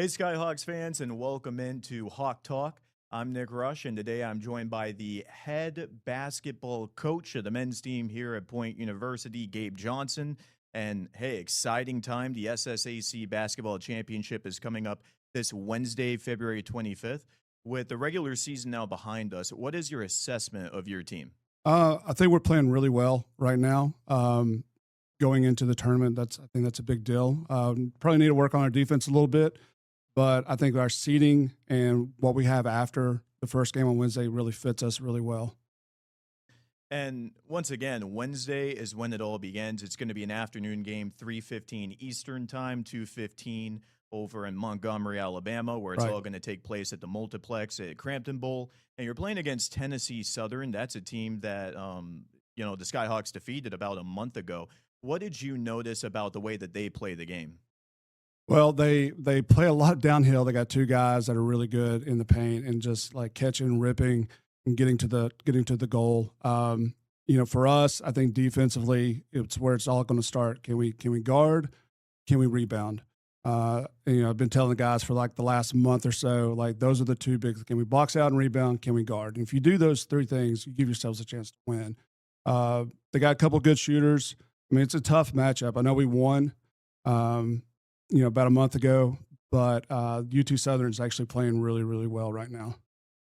Hey, Skyhawks fans, and welcome into Hawk Talk. I'm Nick Roesch, and today I'm joined by the head basketball coach of the men's team here at Point University, Gabe Johnson. And hey, exciting time. The SSAC basketball championship is coming up this Wednesday, February 25th. With the regular season now behind us, what is your assessment of your team? I think we're playing really well right now. Going into the tournament, I think that's a big deal. Probably need to work on our defense a little bit, but I think our seeding and what we have after the first game on Wednesday really fits us really well. And once again, Wednesday is when it all begins. It's going to be an afternoon game, 3:15 Eastern time, 2:15 over in Montgomery, Alabama, where it's all going to take place at the Multiplex at Crampton Bowl. And you're playing against Tennessee Southern. That's a team that, the Skyhawks defeated about a month ago. What did you notice about the way that they play the game? Well, they play a lot downhill. They got two guys that are really good in the paint and just like catching, ripping, and getting to the goal. For us, I think defensively, it's where it's all going to start. Can we guard? Can we rebound? I've been telling the guys for like the last month or so, like those are the two big. Can we box out and rebound? Can we guard? And if you do those three things, you give yourselves a chance to win. They got a couple of good shooters. I mean, it's a tough matchup. I know we won, about a month ago, but UT Southern's actually playing really, really well right now.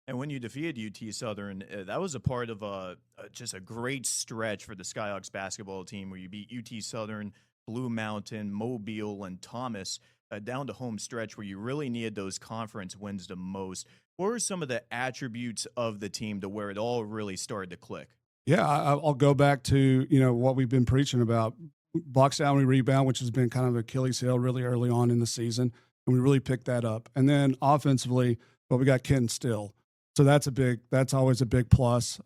And when you defeated UT Southern, that was a part of just a great stretch for the Skyhawks basketball team where you beat UT Southern, Blue Mountain, Mobile, and Thomas down to home stretch where you really needed those conference wins the most. What were some of the attributes of the team to where it all really started to click? Yeah, I'll go back to, what we've been preaching about. Box down, we rebound, which has been kind of Achilles heel really early on in the season. And we really picked that up. And then offensively, we got Kenton Steele. So that's always a big plus.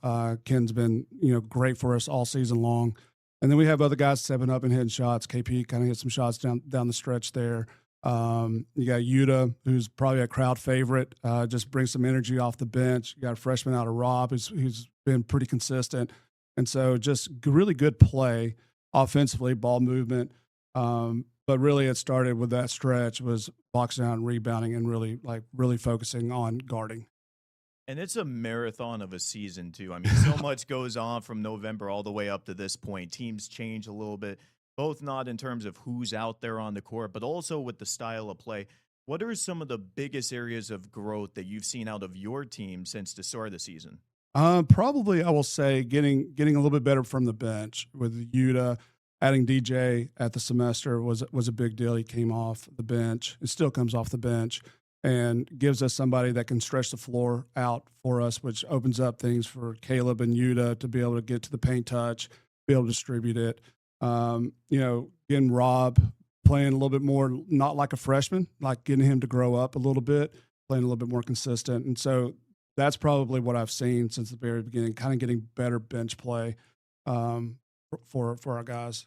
Ken's been, great for us all season long. And then we have other guys stepping up and hitting shots. KP kind of hit some shots down the stretch there. You got Yuta, who's probably a crowd favorite, just brings some energy off the bench. You got a freshman out of Rob who's been pretty consistent. And so just really good play offensively, ball movement. But really it started with that stretch was boxing out and rebounding and really focusing on guarding. And it's a marathon of a season, too. I mean, so much goes on from November all the way up to this point. Teams change a little bit, both not in terms of who's out there on the court, but also with the style of play. What are some of the biggest areas of growth that you've seen out of your team since the start of the season? Probably, I will say, getting a little bit better from the bench with Yuta. Adding DJ at the semester was a big deal. He came off the bench. It still comes off the bench. And gives us somebody that can stretch the floor out for us, which opens up things for Caleb and Yuta to be able to get to the paint touch, be able to distribute it. Getting Rob playing a little bit more, not like a freshman, like getting him to grow up a little bit, playing a little bit more consistent. And so that's probably what I've seen since the very beginning, kind of getting better bench play for our guys.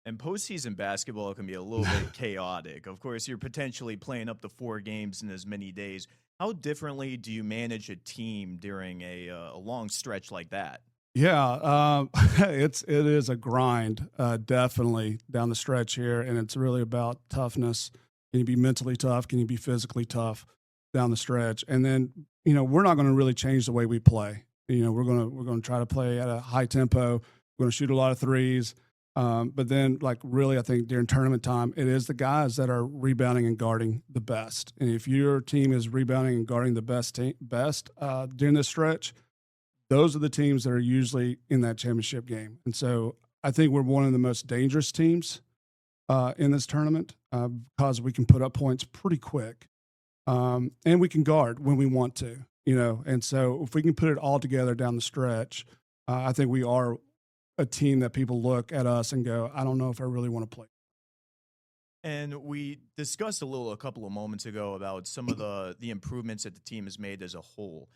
And postseason basketball can be a little bit chaotic. Of course, you're potentially playing up to 4 games in as many days. How differently do you manage a team during a long stretch like that? Yeah, it is a grind, definitely down the stretch here, and it's really about toughness. Can you be mentally tough? Can you be physically tough down the stretch? And then, we're not going to really change the way we play. We're going to try to play at a high tempo. We're going to shoot a lot of threes. But then, really, I think during tournament time, it is the guys that are rebounding and guarding the best. And if your team is rebounding and guarding the best during this stretch, those are the teams that are usually in that championship game. And so I think we're one of the most dangerous teams in this tournament because we can put up points pretty quick. And we can guard when we want to, And so if we can put it all together down the stretch, I think we are a team that people look at us and go, I don't know if I really want to play. And we discussed a couple of moments ago about some of the improvements that the team has made as a whole.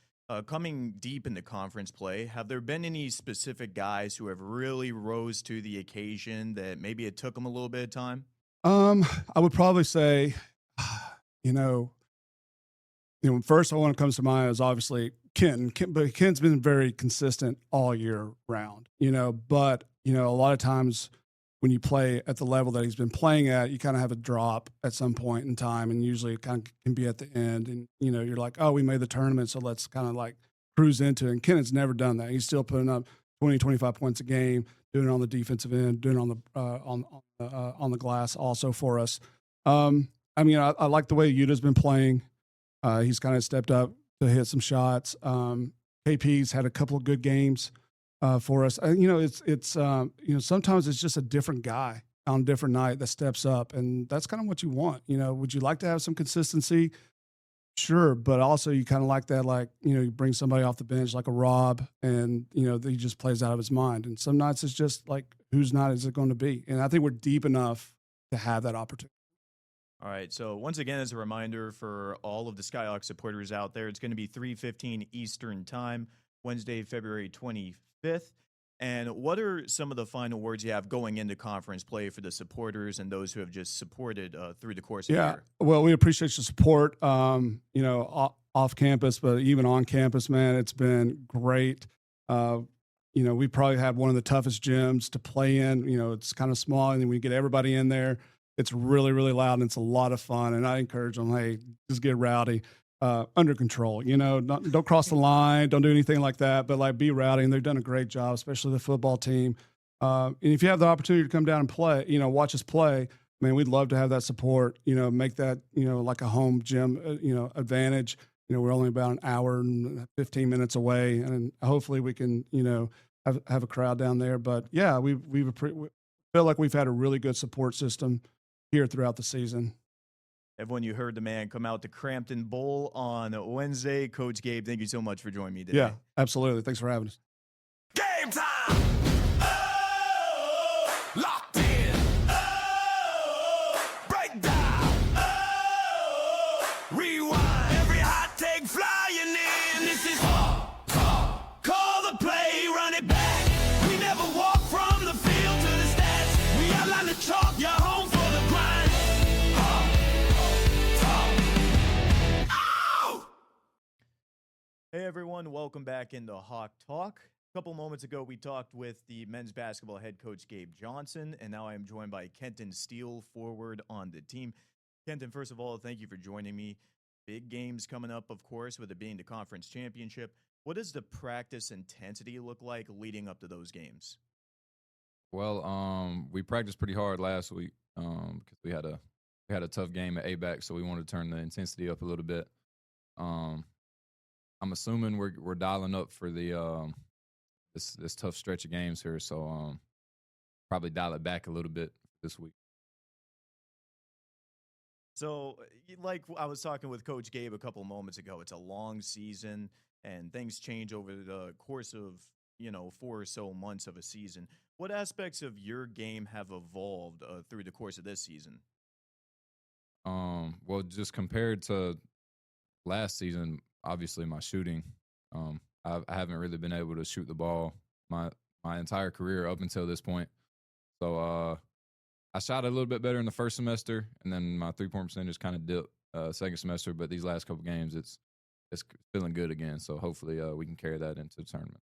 Coming deep into conference play, have there been any specific guys who have really rose to the occasion that maybe it took them a little bit of time? I would probably say, first one that comes to mind is obviously Ken, but Ken's been very consistent all year round, but a lot of times when you play at the level that he's been playing at, you kind of have a drop at some point in time, and usually it kind of can be at the end. And, you're like, oh, we made the tournament, so let's kind of like cruise into it. And Kennon's never done that. He's still putting up 20, 25 points a game, doing it on the defensive end, doing it on the glass also for us. I like the way Utah's been playing. He's kind of stepped up to hit some shots. KP's had a couple of good games for us. Sometimes it's just a different guy on a different night that steps up, and that's kind of what you want. Would you like to have some consistency? Sure, but also you kind of like that, you bring somebody off the bench like a Rob, and he just plays out of his mind. And some nights it's just like, whose night is it going to be? And I think we're deep enough to have that opportunity. All right, so once again, as a reminder for all of the Skyhawks supporters out there, it's going to be 3:15 Eastern Time, Wednesday, February 25th. And what are some of the final words you have going into conference play for the supporters and those who have just supported through the course of the year? Well, we appreciate your support, off campus, but even on campus, man, it's been great. We probably have one of the toughest gyms to play in. It's kind of small, and then we get everybody in there. It's really, really loud, and it's a lot of fun. And I encourage them, hey, just get rowdy, under control. Don't cross the line, don't do anything like that, but be rowdy. And they've done a great job, especially the football team. And if you have the opportunity to come down and play, watch us play, man, we'd love to have that support. Make that like a home gym, advantage. We're only about an hour and 15 minutes away, and hopefully we can have a crowd down there. But yeah, we feel like we've had a really good support system here throughout the season. Everyone, you heard the man. Come out to Crampton Bowl on Wednesday. Coach Gabe, thank you so much for joining me today. Yeah, absolutely. Thanks for having us. Game time! Oh, locked in. Oh, breakdown. Oh, rewind. Every hot take flying in. This is call the play, run it back. We never walk from the field to the stats. We outline the chalk, you're home for the grind. Hey everyone, welcome back into Hawk Talk. A couple moments ago, we talked with the men's basketball head coach Gabe Johnson, and now I am joined by Kenton Steele, forward on the team. Kenton, first of all, thank you for joining me. Big games coming up, of course, with it being the conference championship. What does the practice intensity look like leading up to those games? Well, we practiced pretty hard last week because we had a tough game at ABAC, so we wanted to turn the intensity up a little bit. I'm assuming we're dialing up for the this tough stretch of games here, so probably dial it back a little bit this week. So, like I was talking with Coach Gabe a couple moments ago, it's a long season, and things change over the course of 4 or so months of a season. What aspects of your game have evolved through the course of this season? Well, just compared to last season, obviously my shooting, I haven't really been able to shoot the ball my entire career up until this point. So I shot a little bit better in the first semester, and then my 3-point percentage kind of dipped second semester. But these last couple games, it's feeling good again. So hopefully we can carry that into the tournament.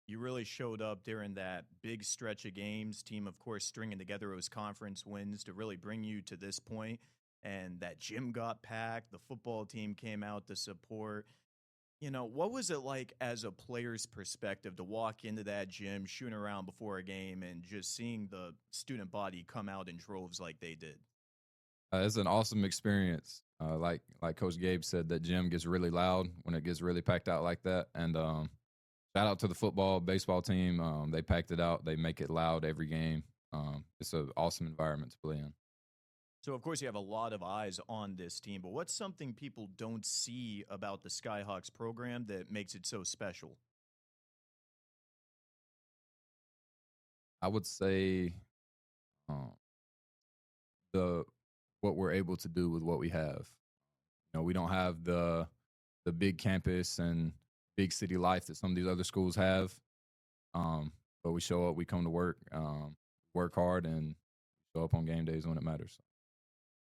You really showed up during that big stretch of games. Team, of course, stringing together those conference wins to really bring you to this point. And that gym got packed. The football team came out to support. What was it like as a player's perspective to walk into that gym, shooting around before a game, and just seeing the student body come out in droves like they did? It's an awesome experience. Like Coach Gabe said, that gym gets really loud when it gets really packed out like that. And shout out to the baseball team. They packed it out. They make it loud every game. It's an awesome environment to play in. So, of course, you have a lot of eyes on this team, but what's something people don't see about the Skyhawks program that makes it so special? I would say what we're able to do with what we have. We don't have the big campus and big city life that some of these other schools have, but we show up, we come to work hard, and show up on game days when it matters.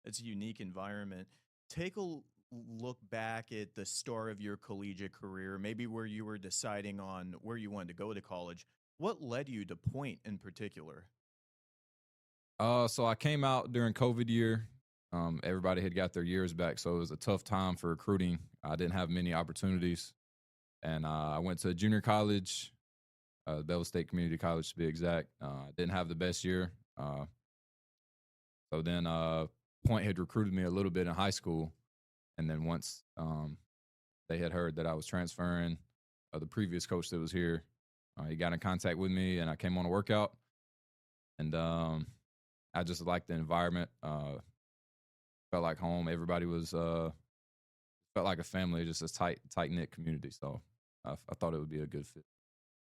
It's a unique environment. Take a look back at the start of your collegiate career, maybe where you were deciding on where you wanted to go to college. What led you to Point in particular? So I came out during COVID year. Everybody had got their years back, so it was a tough time for recruiting. I didn't have many opportunities, and I went to junior college, Bevel State Community College to be exact. I didn't have the best year. So then Point had recruited me a little bit in high school, and then once they had heard that I was transferring, the previous coach that was here, he got in contact with me, and I came on a workout, and I just liked the environment. Felt like home. Everybody was felt like a family, just a tight knit community. So I thought it would be a good fit.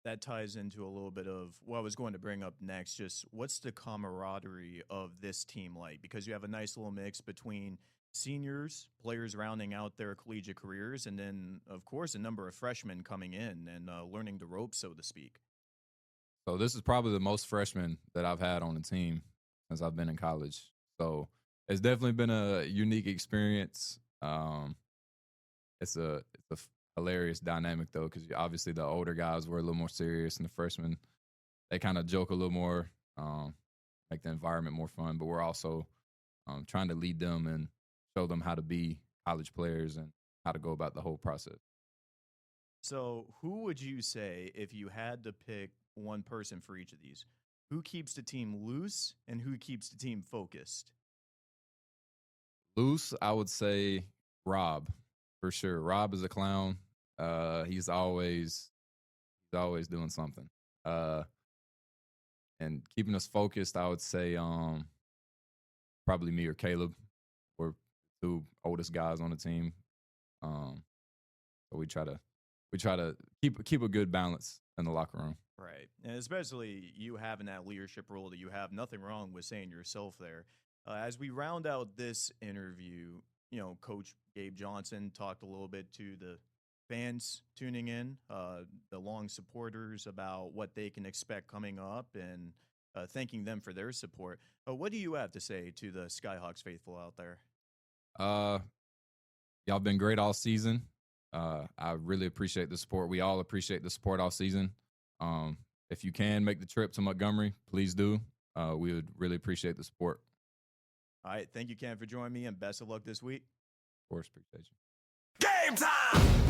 That ties into a little bit of what I was going to bring up next. Just what's the camaraderie of this team like? Because you have a nice little mix between seniors, players rounding out their collegiate careers, and then, of course, a number of freshmen coming in and learning the ropes, so to speak. So this is probably the most freshmen that I've had on the team since I've been in college. So it's definitely been a unique experience. It's a hilarious dynamic, though, because obviously the older guys were a little more serious, and the freshmen, they kind of joke a little more, make the environment more fun. But we're also trying to lead them and show them how to be college players and how to go about the whole process. So who would you say, if you had to pick one person for each of these, who keeps the team loose and who keeps the team focused? Loose, I would say Rob, for sure. Rob is a clown. He's always doing something. And keeping us focused, I would say probably me or Caleb. We're two oldest guys on the team. So we try to keep a good balance in the locker room. Right. And especially you having that leadership role that you have. Nothing wrong with saying yourself there. As we round out this interview, Coach Gabe Johnson talked a little bit to the fans tuning in, the long supporters, about what they can expect coming up, and thanking them for their support. What do you have to say to the Skyhawks faithful out there? Y'all been great all season. I really appreciate the support. We all appreciate the support all season. If you can make the trip to Montgomery, please do. We would really appreciate the support. All right. Thank you, Ken, for joining me, and best of luck this week. Of course, appreciate you. Game time!